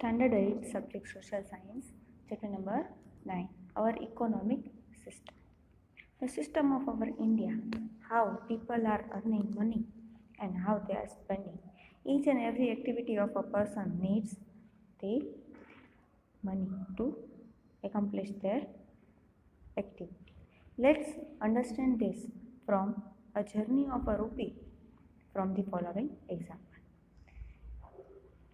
Standard 8 subject Social Science, chapter number 9, our economic system. The system of our India, how people are earning money and how they are spending. Each and every activity of a person needs the money to accomplish their activity. Let's understand this from a journey of a rupee from the following example.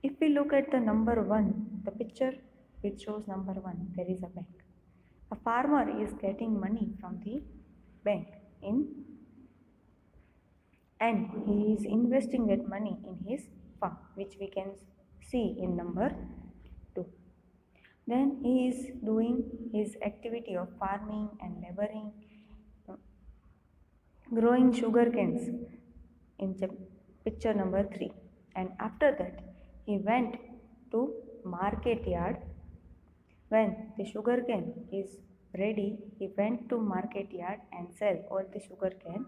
If we look at the number 1, the picture which shows number 1, there is a bank. A farmer is getting money from the bank and he is investing that money in his farm, which we can see in number 2. Then he is doing his activity of farming and laboring, growing sugar canes in picture number 3. And after that he went to market yard. When the sugar cane is ready, he went to market yard and sell all the sugar cane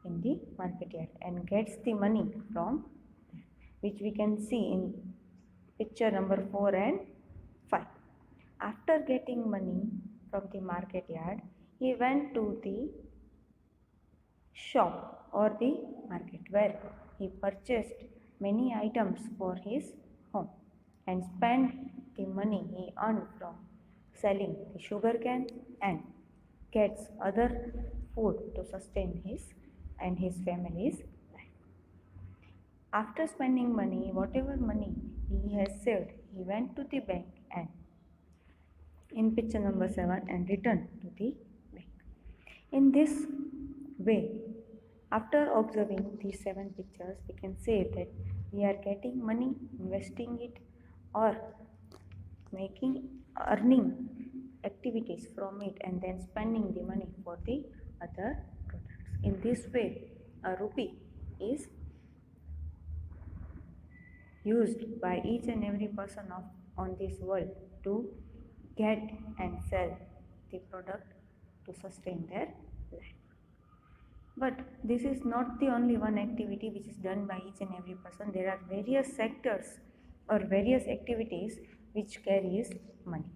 in the market yard and gets the money from there, which we can see in picture number 4 and 5. After getting money from the market yard, he went to the shop or the market where he purchased many items for his home and spent the money he earned from selling the sugar cane and gets other food to sustain his and his family's life. After spending money, whatever money he has saved, he went to the bank and in picture number 7 and returned to the bank. In this way, after observing these 7 pictures, we can say that we are getting money, investing it, or earning activities from it and then spending the money for the other products. In this way, a rupee is used by each and every person on this world to get and sell the product to sustain their life. But this is not the only one activity which is done by each and every person. There are various sectors or various activities which carries money.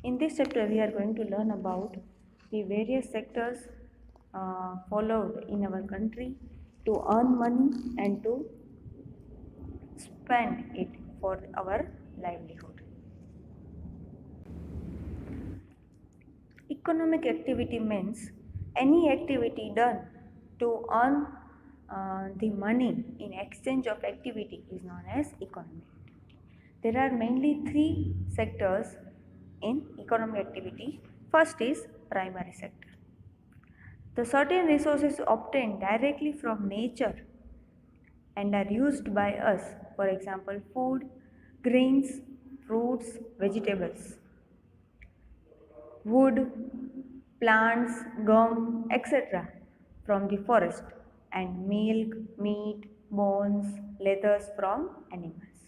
In this chapter, we are going to learn about the various sectors followed in our country to earn money and to spend it for our livelihood. Economic activity means any activity done to earn the money in exchange of activity is known as economic activity. There are mainly 3 sectors in economic activity. First is primary sector. The certain resources obtained directly from nature and are used by us, for example, food, grains, fruits, vegetables, wood, plants, gum, etc. from the forest, and milk, meat, bones, leathers from animals.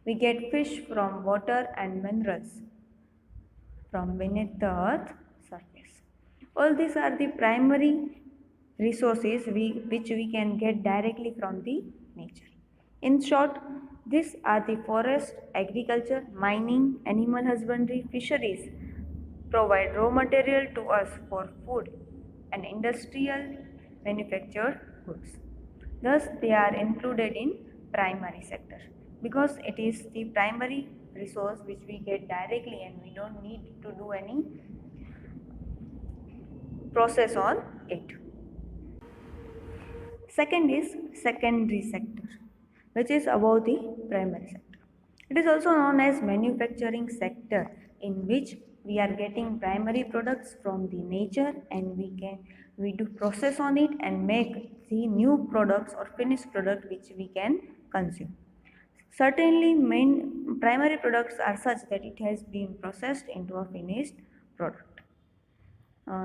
We get fish from water and minerals from beneath the earth surface. All these are the primary resources which we can get directly from the nature. In short, these are the forest, agriculture, mining, animal husbandry, fisheries provide raw material to us for food and industrial manufactured goods. Thus, they are included in primary sector because it is the primary resource which we get directly and we don't need to do any process on it. Second is secondary sector, which is above the primary sector. It is also known as manufacturing sector, in which we are getting primary products from the nature and we do process on it and make the new products or finished product which we can consume. Certainly primary products are such that it has been processed into a finished product.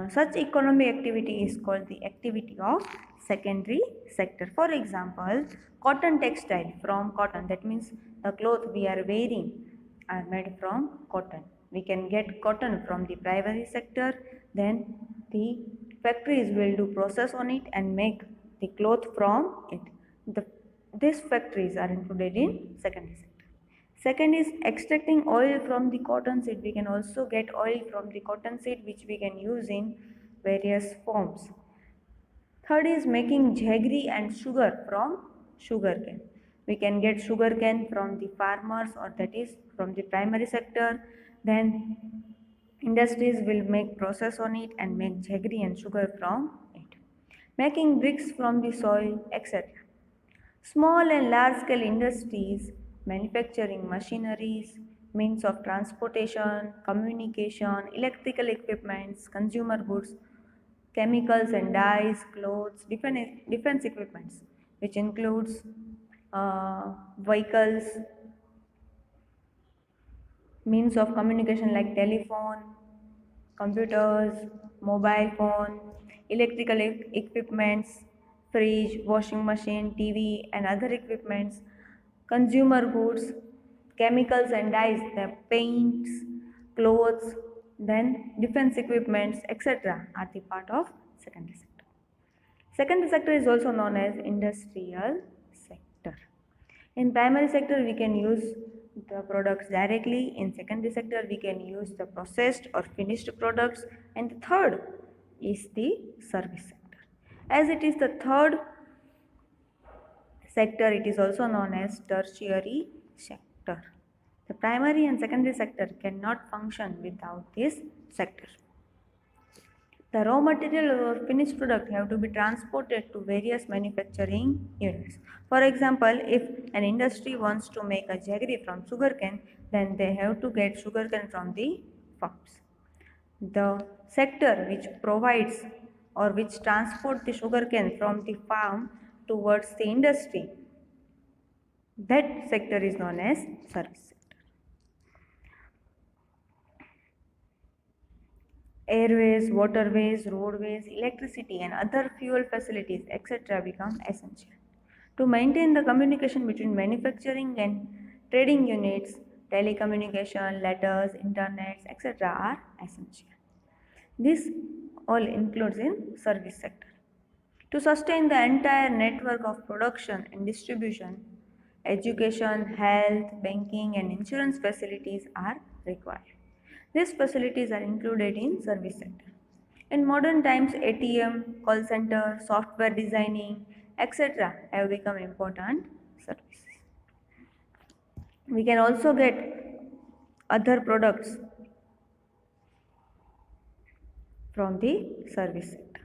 Such economic activity is called the activity of secondary sector. For example, cotton textile from cotton, that means the clothes we are wearing are made from cotton. We can get cotton from the primary sector, then the factories will do process on it and make the cloth from it. These factories are included in secondary sector. Second is extracting oil from the cotton seed. We can also get oil from the cotton seed which we can use in various forms. Third is making jaggery and sugar from sugarcane. We can get sugarcane from the farmers, or that is from the primary sector. Then industries will make process on it and make jaggery and sugar from it. Making bricks from the soil, etc. Small and large scale industries, manufacturing machineries, means of transportation, communication, electrical equipments, consumer goods, chemicals and dyes, clothes, defense equipments, which includes vehicles, means of communication like telephone, computers, mobile phone, electrical equipments, fridge, washing machine, TV, and other equipments, consumer goods, chemicals and dyes, the paints, clothes, then defense equipments, etc., are the part of secondary sector. Secondary sector is also known as industrial sector. In primary sector, we can use the products directly. In secondary sector, we can use the processed or finished products. And the third is the service sector. As it is the third sector, it is also known as tertiary sector. The primary and secondary sector cannot function without this sector. The raw material or finished product have to be transported to various manufacturing units. For example, if an industry wants to make a jaggery from sugarcane, then they have to get sugarcane from the farms. The sector which provides or which transport the sugarcane from the farm towards the industry, that sector is known as service sector. Airways, waterways, roadways, electricity and other fuel facilities, etc. become essential. To maintain the communication between manufacturing and trading units, telecommunication, letters, internets, etc. are essential. This all includes in service sector. To sustain the entire network of production and distribution, education, health, banking and insurance facilities are required. These facilities are included in service sector. In modern times, ATM, call center, software designing, etc. have become important services. We can also get other products from the service sector.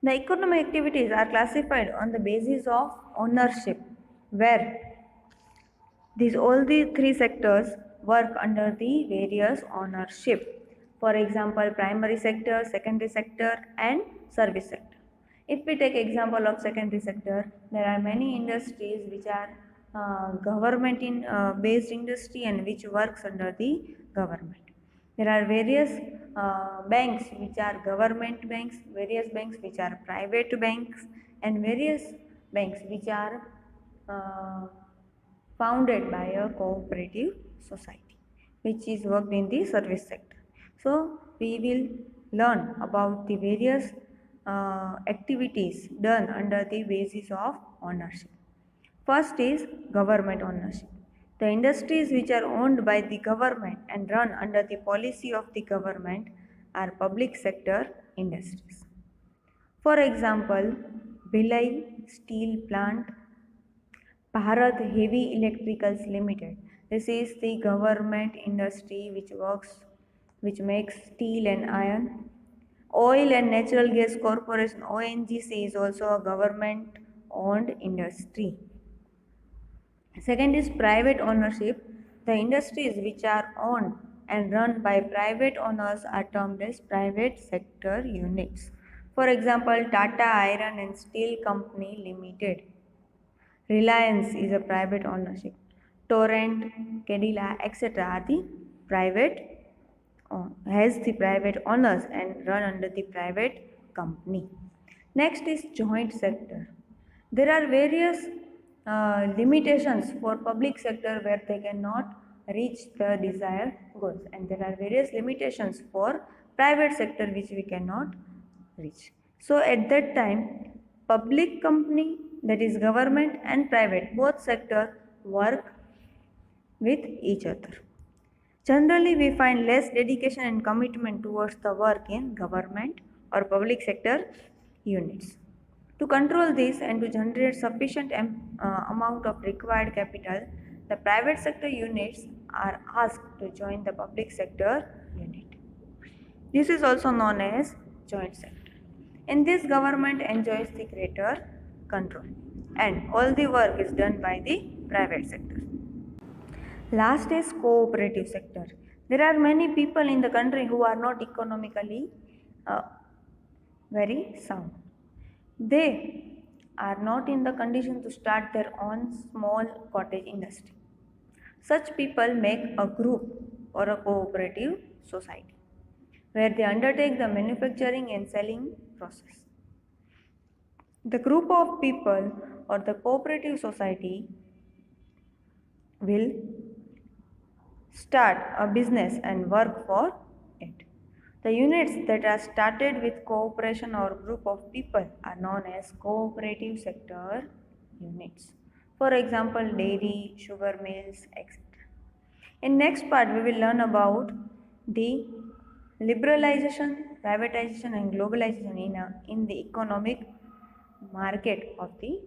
The economic activities are classified on the basis of ownership, where all the three sectors work under the various ownership. For example, primary sector, secondary sector, and service sector. If we take example of secondary sector, there are many industries which are government in based industry and which works under the government. There are various banks which are government banks, various banks which are private banks, and various banks which are founded by a cooperative society which is worked in the service sector. So we will learn about the various activities done under the basis of ownership. First is government ownership. The industries which are owned by the government and run under the policy of the government are public sector industries. For example, Bhilai Steel Plant, Bharat Heavy Electricals Limited. This is the government industry which makes steel and iron. Oil and Natural Gas Corporation ONGC is also a government owned industry. Second is private ownership. The industries which are owned and run by private owners are termed as private sector units. For example, Tata Iron and Steel Company Limited. Reliance is a private ownership. Torrent, Cadila, etc. are the private has the private owners and run under the private company. Next is joint sector. There are various limitations for public sector where they cannot reach the desired goals, and there are various limitations for private sector which we cannot reach. So at that time, public company, that is government, and private, both sector work with each other. Generally, we find less dedication and commitment towards the work in government or public sector units. To control this and to generate sufficient amount of required capital, the private sector units are asked to join the public sector unit. This is also known as joint sector. In this, government enjoys the greater control and all the work is done by the private sector. Last is cooperative sector. There are many people in the country who are not economically uh, very sound. They are not in the condition to start their own small cottage industry. Such people make a group or a cooperative society where they undertake the manufacturing and selling process. The group of people or the cooperative society will start a business and work for it. The units that are started with cooperation or group of people are known as cooperative sector units. For example, dairy, sugar mills, etc. In next part, we will learn about the liberalization, privatization and globalization in the economic market of the